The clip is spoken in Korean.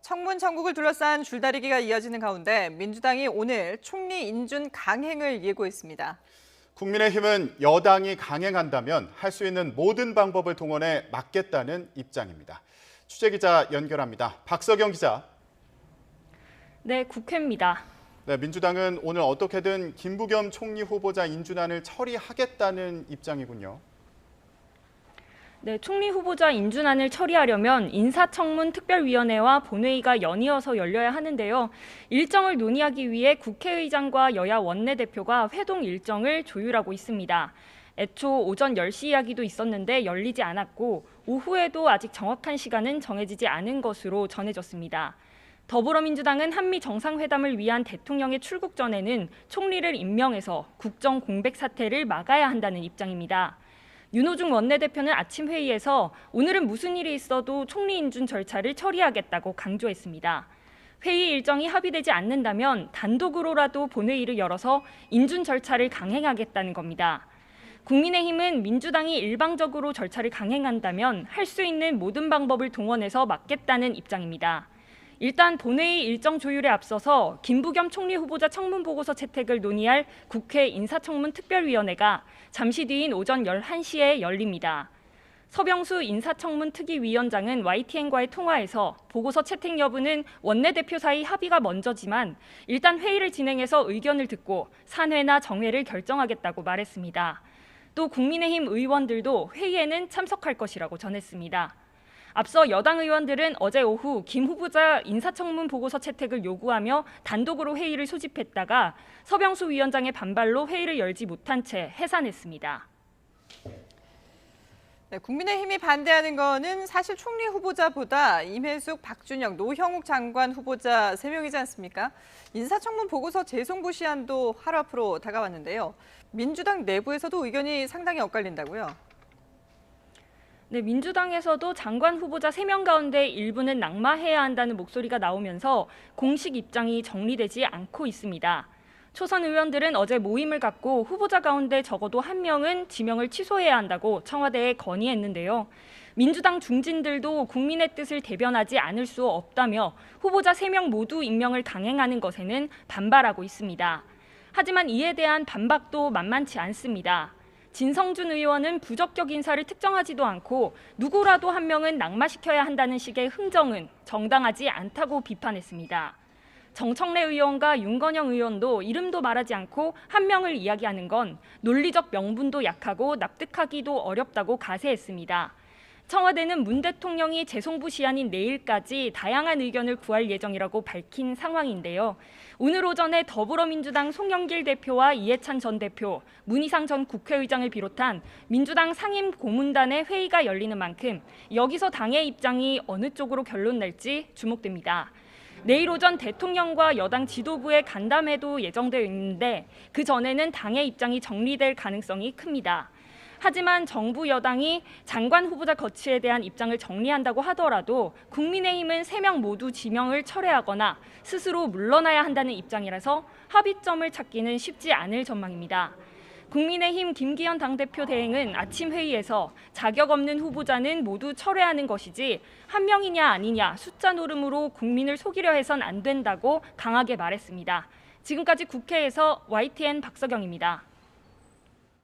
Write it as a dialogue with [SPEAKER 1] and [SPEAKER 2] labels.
[SPEAKER 1] 청문 전국을 둘러싼 줄다리기가 이어지는 가운데 민주당이 오늘 총리 인준 강행을 예고했습니다.
[SPEAKER 2] 국민의힘은 여당이 강행한다면 할 수 있는 모든 방법을 동원해 막겠다는 입장입니다. 취재기자 연결합니다. 박서경 기자.
[SPEAKER 3] 네, 국회입니다.
[SPEAKER 2] 네, 민주당은 오늘 어떻게든 김부겸 총리 후보자 인준안을 처리하겠다는 입장이군요.
[SPEAKER 3] 네, 총리 후보자 인준안을 처리하려면 인사청문 특별위원회와 본회의가 연이어서 열려야 하는데요. 일정을 논의하기 위해 국회의장과 여야 원내대표가 회동 일정을 조율하고 있습니다. 애초 오전 10시 이야기도 있었는데 열리지 않았고 오후에도 아직 정확한 시간은 정해지지 않은 것으로 전해졌습니다. 더불어민주당은 한미 정상회담을 위한 대통령의 출국 전에는 총리를 임명해서 국정 공백 사태를 막아야 한다는 입장입니다. 윤호중 원내대표는 아침 회의에서 오늘은 무슨 일이 있어도 총리 인준 절차를 처리하겠다고 강조했습니다. 회의 일정이 합의되지 않는다면 단독으로라도 본회의를 열어서 인준 절차를 강행하겠다는 겁니다. 국민의힘은 민주당이 일방적으로 절차를 강행한다면 할 수 있는 모든 방법을 동원해서 막겠다는 입장입니다. 일단 본회의 일정 조율에 앞서서 김부겸 총리 후보자 청문 보고서 채택을 논의할 국회 인사청문 특별위원회가 잠시 뒤인 오전 11시에 열립니다. 서병수 인사청문 특위위원장은 YTN과의 통화에서 보고서 채택 여부는 원내대표 사이 합의가 먼저지만 일단 회의를 진행해서 의견을 듣고 산회나 정회를 결정하겠다고 말했습니다. 또 국민의힘 의원들도 회의에는 참석할 것이라고 전했습니다. 앞서 여당 의원들은 어제 오후 김 후보자 인사청문 보고서 채택을 요구하며 단독으로 회의를 소집했다가 서병수 위원장의 반발로 회의를 열지 못한 채 해산했습니다.
[SPEAKER 1] 네, 국민의힘이 반대하는 거는 사실 총리 후보자보다 임혜숙, 박준영, 노형욱 장관 후보자 3명이지 않습니까? 인사청문 보고서 재송부 시한도 하루 앞으로 다가왔는데요. 민주당 내부에서도 의견이 상당히 엇갈린다고요?
[SPEAKER 3] 네, 민주당에서도 장관 후보자 3명 가운데 일부는 낙마해야 한다는 목소리가 나오면서 공식 입장이 정리되지 않고 있습니다. 초선 의원들은 어제 모임을 갖고 후보자 가운데 적어도 1명은 지명을 취소해야 한다고 청와대에 건의했는데요. 민주당 중진들도 국민의 뜻을 대변하지 않을 수 없다며 후보자 3명 모두 임명을 강행하는 것에는 반발하고 있습니다. 하지만 이에 대한 반박도 만만치 않습니다. 진성준 의원은 부적격 인사를 특정하지도 않고 누구라도 1명은 낙마시켜야 한다는 식의 흥정은 정당하지 않다고 비판했습니다. 정청래 의원과 윤건영 의원도 이름도 말하지 않고 1명을 이야기하는 건 논리적 명분도 약하고 납득하기도 어렵다고 가세했습니다. 청와대는 문 대통령이 재송부 시한인 내일까지 다양한 의견을 구할 예정이라고 밝힌 상황인데요. 오늘 오전에 더불어민주당 송영길 대표와 이해찬 전 대표, 문희상 전 국회의장을 비롯한 민주당 상임 고문단의 회의가 열리는 만큼 여기서 당의 입장이 어느 쪽으로 결론 낼지 주목됩니다. 내일 오전 대통령과 여당 지도부의 간담회도 예정되어 있는데 그 전에는 당의 입장이 정리될 가능성이 큽니다. 하지만 정부 여당이 장관 후보자 거취에 대한 입장을 정리한다고 하더라도 국민의힘은 3명 모두 지명을 철회하거나 스스로 물러나야 한다는 입장이라서 합의점을 찾기는 쉽지 않을 전망입니다. 국민의힘 김기현 당대표 대행은 아침 회의에서 자격 없는 후보자는 모두 철회하는 것이지 1명이냐 아니냐 숫자 노름으로 국민을 속이려 해선 안 된다고 강하게 말했습니다. 지금까지 국회에서 YTN 박서경입니다.